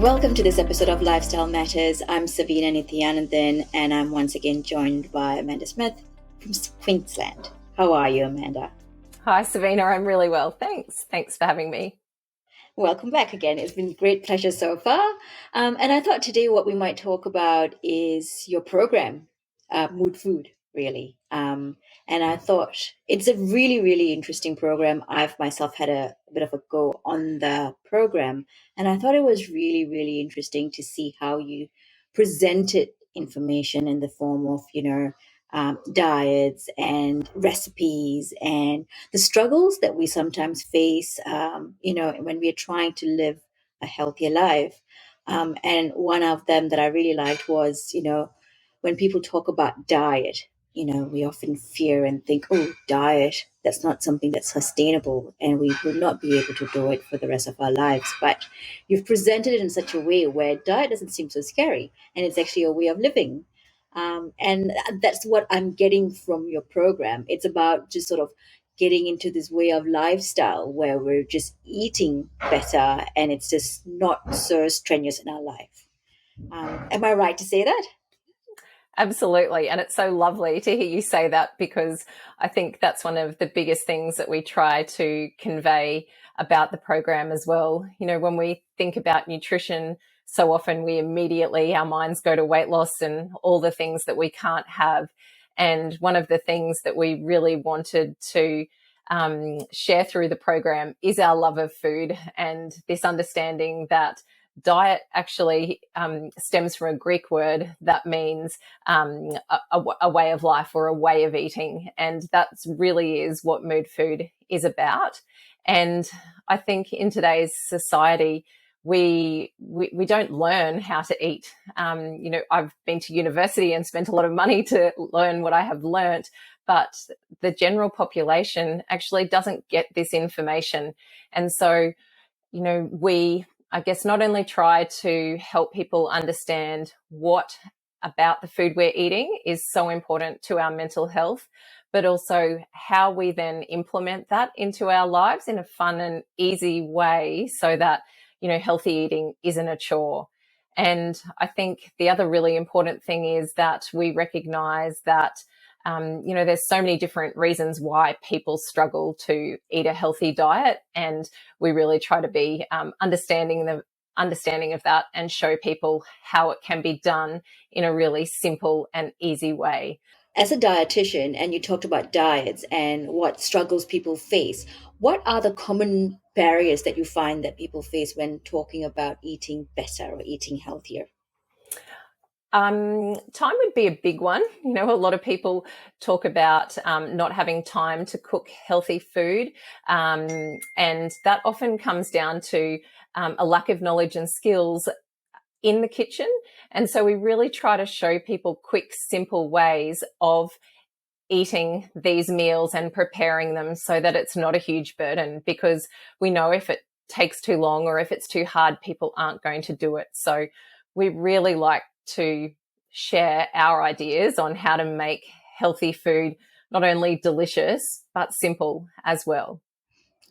Welcome to this episode of Lifestyle Matters. I'm Savina Nithyananthan, and I'm once again joined by Amanda Smith from Queensland. How are you, Amanda? Hi, Savina. I'm really well. Thanks. Thanks for having me. Welcome back again. It's been a great pleasure so far. And I thought today what we might talk about is your program, Mood Food, really. And I thought it's a really, really interesting program. I've myself had a bit of a go on the program, and I thought it was really, really interesting to see how you presented information in the form of, diets and recipes and the struggles that we sometimes face, when we're trying to live a healthier life. And one of them that I really liked was, when people talk about diet, we often fear and think, oh, diet, that's not something that's sustainable and we will not be able to do it for the rest of our lives. But you've presented it in such a way where diet doesn't seem so scary and it's actually a way of living. And that's what I'm getting from your program. It's about just sort of getting into this way of lifestyle where we're just eating better and it's just not so strenuous in our life. Am I right to say that? Absolutely. And it's so lovely to hear you say that, because I think that's one of the biggest things that we try to convey about the program as well. When we think about nutrition, so often our minds go to weight loss and all the things that we can't have. And one of the things that we really wanted to share through the program is our love of food, and this understanding that diet actually stems from a Greek word that means a way of life or a way of eating. And that really is what Mood Food is about. And I think in today's society, we don't learn how to eat. I've been to university and spent a lot of money to learn what I have learnt, but the general population actually doesn't get this information. And so, we, I guess, not only try to help people understand what about the food we're eating is so important to our mental health, but also how we then implement that into our lives in a fun and easy way so that, healthy eating isn't a chore. And I think the other really important thing is that we recognize that there's so many different reasons why people struggle to eat a healthy diet, and we really try to be understanding of that and show people how it can be done in a really simple and easy way. As a dietitian, and you talked about diets and what struggles people face, what are the common barriers that you find that people face when talking about eating better or eating healthier? Time would be a big one. A lot of people talk about not having time to cook healthy food, and that often comes down to a lack of knowledge and skills in the kitchen. And so we really try to show people quick, simple ways of eating these meals and preparing them so that it's not a huge burden, because we know if it takes too long or if it's too hard, people aren't going to do it. So we really like to share our ideas on how to make healthy food not only delicious, but simple as well.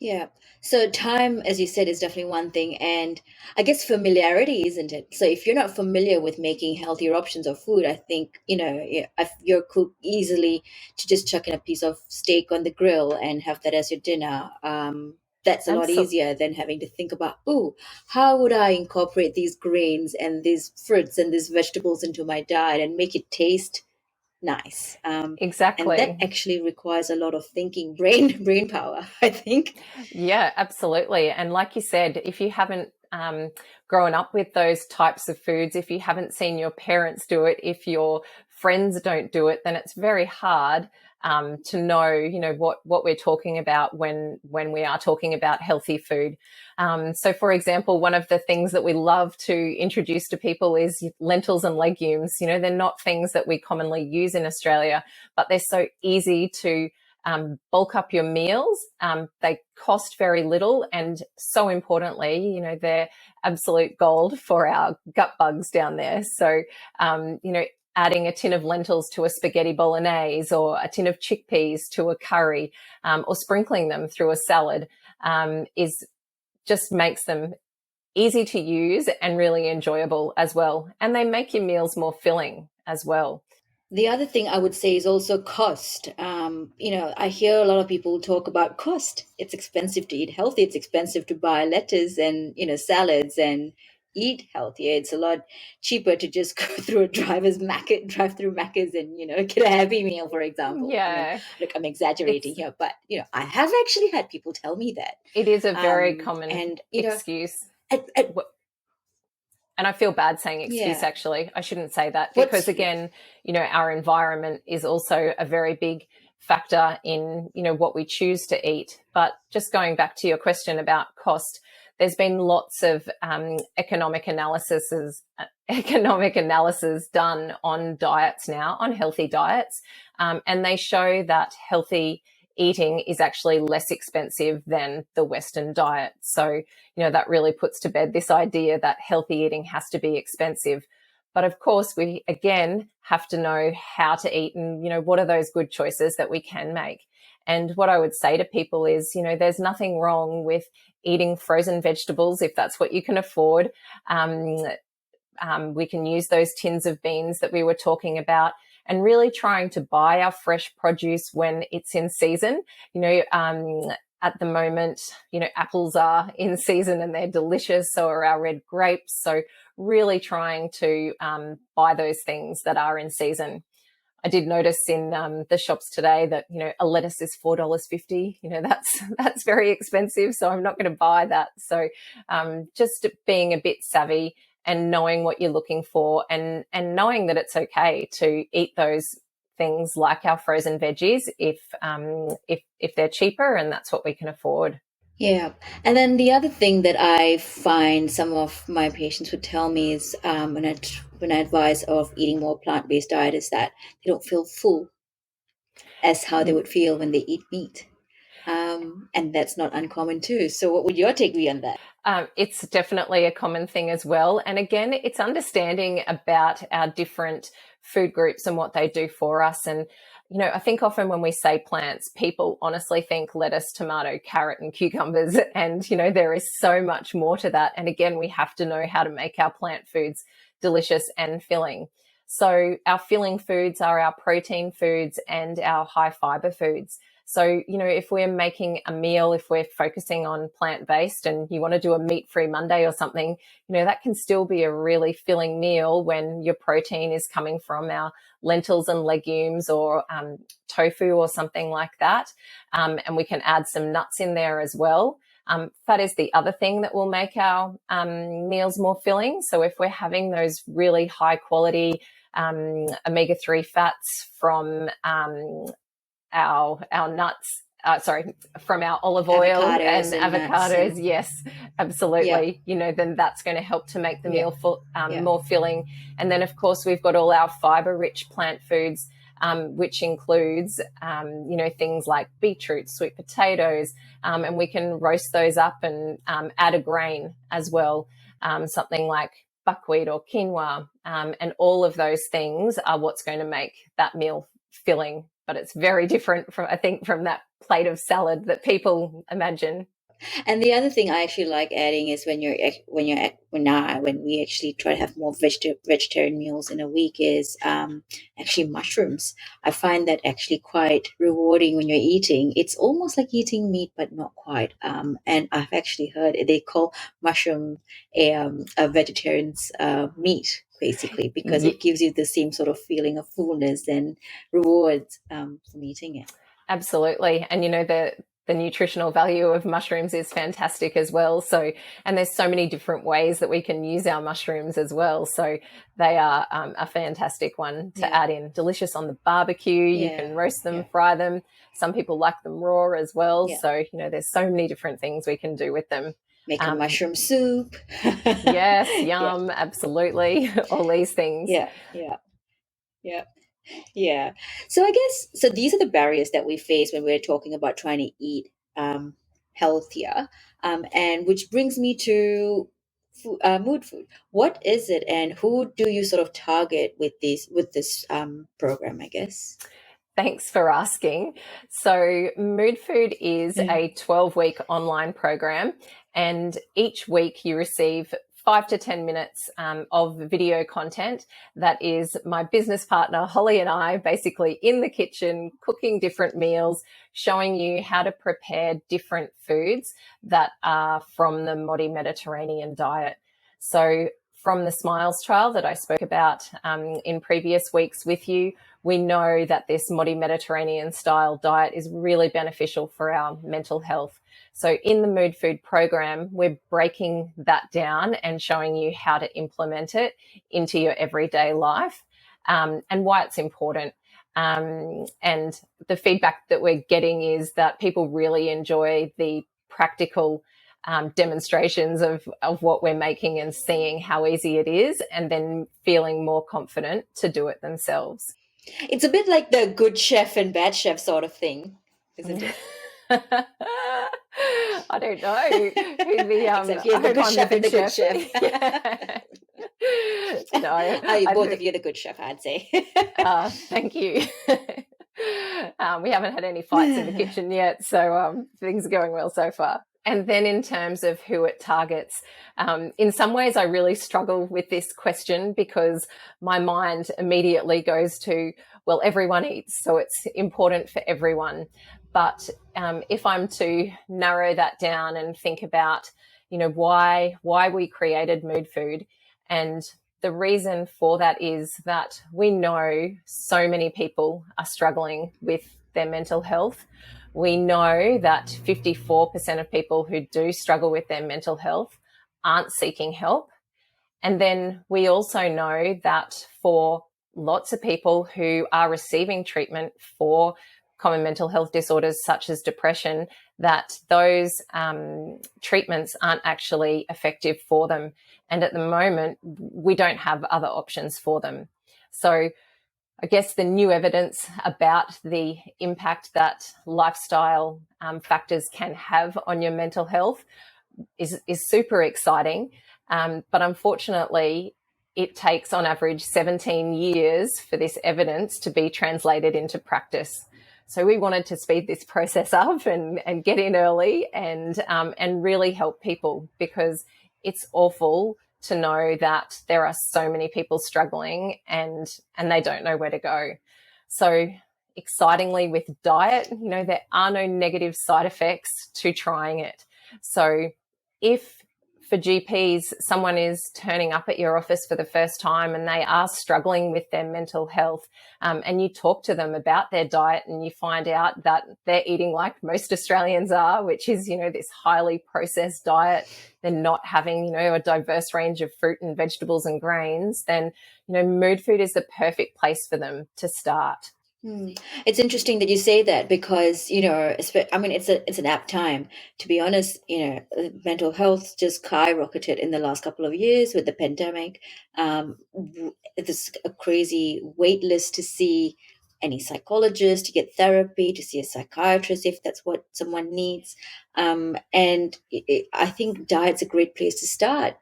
Yeah. So time, as you said, is definitely one thing. And I guess familiarity, isn't it? So if you're not familiar with making healthier options of food, I think, if you're cook easily to just chuck in a piece of steak on the grill and have that as your dinner. That's a lot Absolutely. easier than having to think about, oh, how would I incorporate these grains and these fruits and these vegetables into my diet and make it taste nice. And that Exactly. actually requires a lot of thinking, brain power, I think. Yeah, absolutely. And like you said, if you haven't grown up with those types of foods, if you haven't seen your parents do it, if your friends don't do it, then it's very hard to know, what we're talking about when we are talking about healthy food. So, for example, one of the things that we love to introduce to people is lentils and legumes. They're not things that we commonly use in Australia, but they're so easy to bulk up your meals. They cost very little, and so importantly, they're absolute gold for our gut bugs down there. So, adding a tin of lentils to a spaghetti bolognese, or a tin of chickpeas to a curry, or sprinkling them through a salad, is just makes them easy to use and really enjoyable as well. And they make your meals more filling as well. The other thing I would say is also cost. I hear a lot of people talk about cost. It's expensive to eat healthy. It's expensive to buy lettuce and, salads and eat healthier. It's a lot cheaper to just go through a drive through Macca's and, get a Happy Meal, for example. I mean, Yeah, look, I'm exaggerating it's here, but, I have actually had people tell me that. it is a very common And, excuse. at, And I feel bad saying excuse, yeah, actually. I shouldn't say that because, what's, yeah, again, our environment is also a very big factor in, what we choose to eat. But just going back to your question about cost, there's been lots of economic analysis done on diets now, on healthy diets, and they show that healthy eating is actually less expensive than the Western diet. So, that really puts to bed this idea that healthy eating has to be expensive. But of course, we again have to know how to eat and, what are those good choices that we can make. And what I would say to people is, there's nothing wrong with eating frozen vegetables if that's what you can afford. We can use those tins of beans that we were talking about and really trying to buy our fresh produce when it's in season. At the moment, apples are in season and they're delicious. So are our red grapes. So really trying to buy those things that are in season. I did notice in the shops today that, a lettuce is $4.50. That's very expensive. So I'm not going to buy that. So just being a bit savvy and knowing what you're looking for and knowing that it's okay to eat those things like our frozen veggies if they're cheaper and that's what we can afford. yeah. And then the other thing that I find some of my patients would tell me is when I advise of eating more plant-based diet is that they don't feel full as how they would feel when they eat meat. And that's not uncommon too. So what would your take be on that? It's definitely a common thing as well. And again, it's understanding about our different food groups and what they do for us. And, I think often when we say plants, people honestly think lettuce, tomato, carrot, and cucumbers. And, there is so much more to that. And again, we have to know how to make our plant foods delicious and filling. So our filling foods are our protein foods and our high fiber foods. So, if we're making a meal, if we're focusing on plant-based and you want to do a meat-free Monday or something, that can still be a really filling meal when your protein is coming from our lentils and legumes or tofu or something like that. And we can add some nuts in there as well. Fat is the other thing that will make our meals more filling. So if we're having those really high quality omega-3 fats from our nuts, from our olive oil and Avocados and nuts avocados. and Yes, yeah, absolutely. Then that's going to help to make the yeah, meal yeah. more filling. And then, of course, we've got all our fiber-rich plant foods, which includes, things like beetroot, sweet potatoes, and we can roast those up and add a grain as well, something like buckwheat or quinoa, and all of those things are what's going to make that meal filling, but it's very different from that plate of salad that people imagine. And the other thing I actually like adding is when we actually try to have more vegetarian meals in a week is actually mushrooms. I find that actually quite rewarding when you're eating. It's almost like eating meat, but not quite. And I've actually heard they call mushroom a vegetarian's meat. Basically, because it gives you the same sort of feeling of fullness and rewards from eating it. Absolutely. And the nutritional value of mushrooms is fantastic as well. So, and there's so many different ways that we can use our mushrooms as well. So they are a fantastic one to Yeah, add in. Delicious on the barbecue. You yeah, can roast them, yeah, fry them. Some people like them raw as well. yeah. So, there's so many different things we can do with them. Make a Um, mushroom soup. yes, Yeah, yum, absolutely. All these things. yeah, yeah, yeah, yeah. So I guess so. These are the barriers that we face when we're talking about trying to eat healthier, and which brings me to mood food. What is it, and who do you sort of target with this program? I guess. Thanks for asking. So, Mood Food is Yeah. a 12-week online program, and each week you receive 5 to 10 minutes of video content that is my business partner, Holly, and I basically in the kitchen cooking different meals, showing you how to prepare different foods that are from the Modi Mediterranean diet. So, from the Smiles trial that I spoke about in previous weeks with you, we know that this Modi Mediterranean style diet is really beneficial for our mental health. So in the Mood Food program, we're breaking that down and showing you how to implement it into your everyday life, and why it's important. And the feedback that we're getting is that people really enjoy the practical demonstrations of what we're making and seeing how easy it is, and then feeling more confident to do it themselves. It's a bit like the good chef and bad chef sort of thing, isn't it? I don't know who the Except I here's the hope good I'm the chef and good the good chef. chef. Yeah. No, I Both of don't. you are the good chef, I'd say. Thank you. We haven't had any fights in the kitchen yet, so things are going well so far. And then in terms of who it targets, in some ways I really struggle with this question because my mind immediately goes to, well, everyone eats, so it's important for everyone. But if I'm to narrow that down and think about, why we created Mood Food, and the reason for that is that we know so many people are struggling with their mental health. We know that 54% of people who do struggle with their mental health aren't seeking help. And then we also know that for lots of people who are receiving treatment for common mental health disorders such as depression, that those treatments aren't actually effective for them. And at the moment, we don't have other options for them. So I guess the new evidence about the impact that lifestyle factors can have on your mental health is super exciting. But unfortunately, it takes on average 17 years for this evidence to be translated into practice. So we wanted to speed this process up and get in early and really help people, because it's awful to know that there are so many people struggling and they don't know where to go. So excitingly with diet, there are no negative side effects to trying it. So if for GPs, someone is turning up at your office for the first time and they are struggling with their mental health, and you talk to them about their diet and you find out that they're eating like most Australians are, which is, this highly processed diet, they're not having, a diverse range of fruit and vegetables and grains, then, Mood Food is the perfect place for them to start. It's interesting that you say that because I mean it's an apt time to be honest. Mental health just skyrocketed in the last couple of years with the pandemic. It's a crazy wait list to see any psychologist, to get therapy, to see a psychiatrist if that's what someone needs. And I think diet's a great place to start.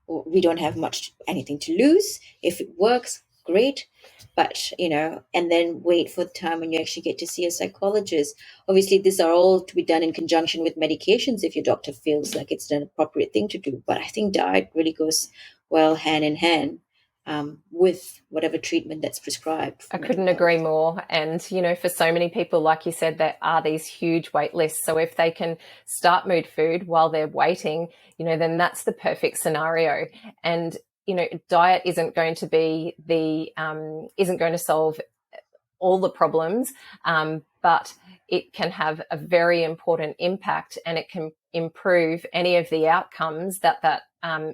We don't have anything to lose. If it works, great, but and then wait for the time when you actually get to see a psychologist. Obviously these are all to be done in conjunction with medications if your doctor feels like it's an appropriate thing to do, but I think diet really goes well hand in hand with whatever treatment that's prescribed I for mental couldn't health. agree more. And, for so many people, like you said, there are these huge wait lists. So if they can start Mood Food while they're waiting, then that's the perfect scenario. And, diet isn't going to be isn't going to solve all the problems, but it can have a very important impact, and it can improve any of the outcomes that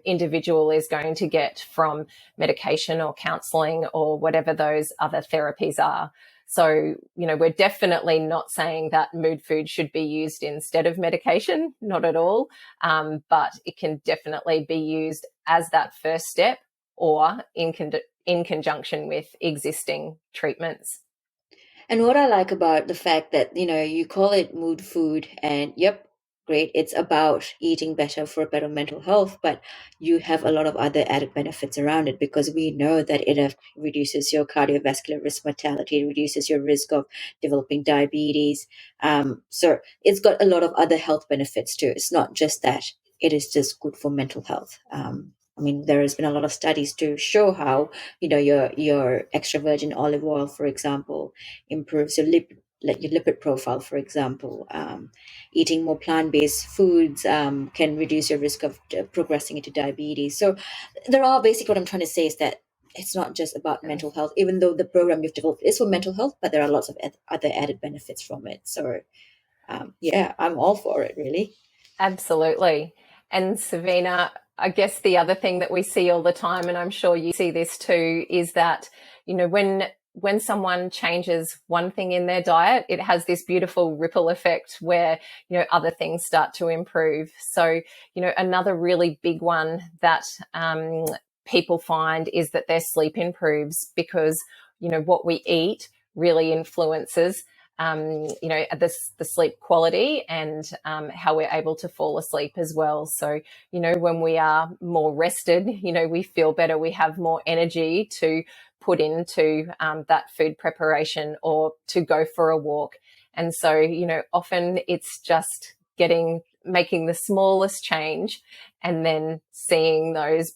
individual is going to get from medication or counselling or whatever those other therapies are. So, we're definitely not saying that Mood Food should be used instead of medication, not at all. But it can definitely be used as that first step or in conjunction with existing treatments. And what I like about the fact that you call it mood food, and yep, great. It's about eating better for better mental health, but you have a lot of other added benefits around it because we know that it reduces your cardiovascular risk mortality, reduces your risk of developing diabetes. So it's got a lot of other health benefits too. It's not just that it is just good for mental health. I mean, there has been a lot of studies to show how, your extra virgin olive oil, for example, improves like your lipid profile, for example. Eating more plant-based foods can reduce your risk of progressing into diabetes. So there are basically what I'm trying to say is that it's not just about mental health, even though the program you've developed is for mental health, but there are lots of other added benefits from it. So yeah, I'm all for it, really. Absolutely. And Savina, I guess the other thing that we see all the time, and I'm sure you see this too, is that, when someone changes one thing in their diet, it has this beautiful ripple effect where, other things start to improve. So, another really big one that people find is that their sleep improves because, what we eat really influences the sleep quality and how we're able to fall asleep as well. So, when we are more rested, we feel better, we have more energy to put into that food preparation or to go for a walk. And so, often it's just making the smallest change and then seeing those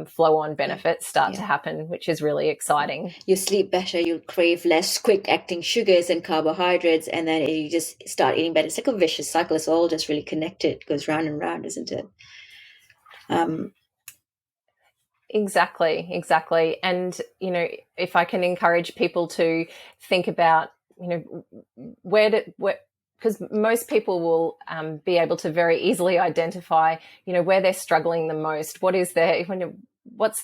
flow-on benefits start to happen, which is really exciting. You sleep better, you'll crave less quick acting sugars and carbohydrates, and then you just start eating better. It's like a vicious cycle. It's all just really connected. It goes round and round, isn't it? Exactly. And, if I can encourage people to think about, because most people will be able to very easily identify, where they're struggling the most. What's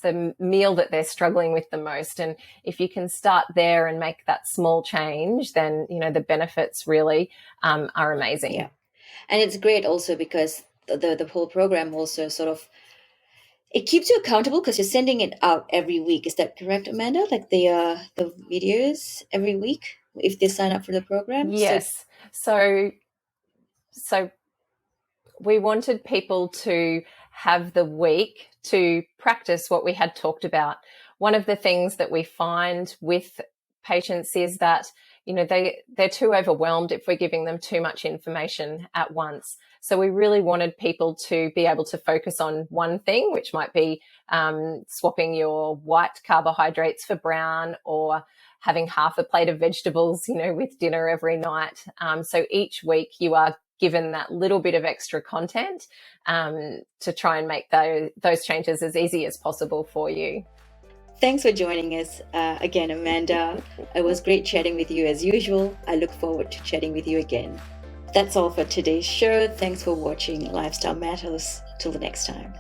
the meal that they're struggling with the most? And if you can start there and make that small change, then, the benefits really are amazing. Yeah. And it's great also because the whole program also sort of, it keeps you accountable because you're sending it out every week. Is that correct, Amanda? Like the videos every week if they sign up for the program? Yes. So we wanted people to have the week to practice what we had talked about. One of the things that we find with patients is that, they're too overwhelmed if we're giving them too much information at once. So we really wanted people to be able to focus on one thing, which might be swapping your white carbohydrates for brown, or having half a plate of vegetables, with dinner every night. So each week you are given that little bit of extra content to try and make those changes as easy as possible for you. Thanks for joining us again, Amanda. It was great chatting with you as usual. I look forward to chatting with you again. That's all for today's show. Thanks for watching Lifestyle Matters. Till the next time.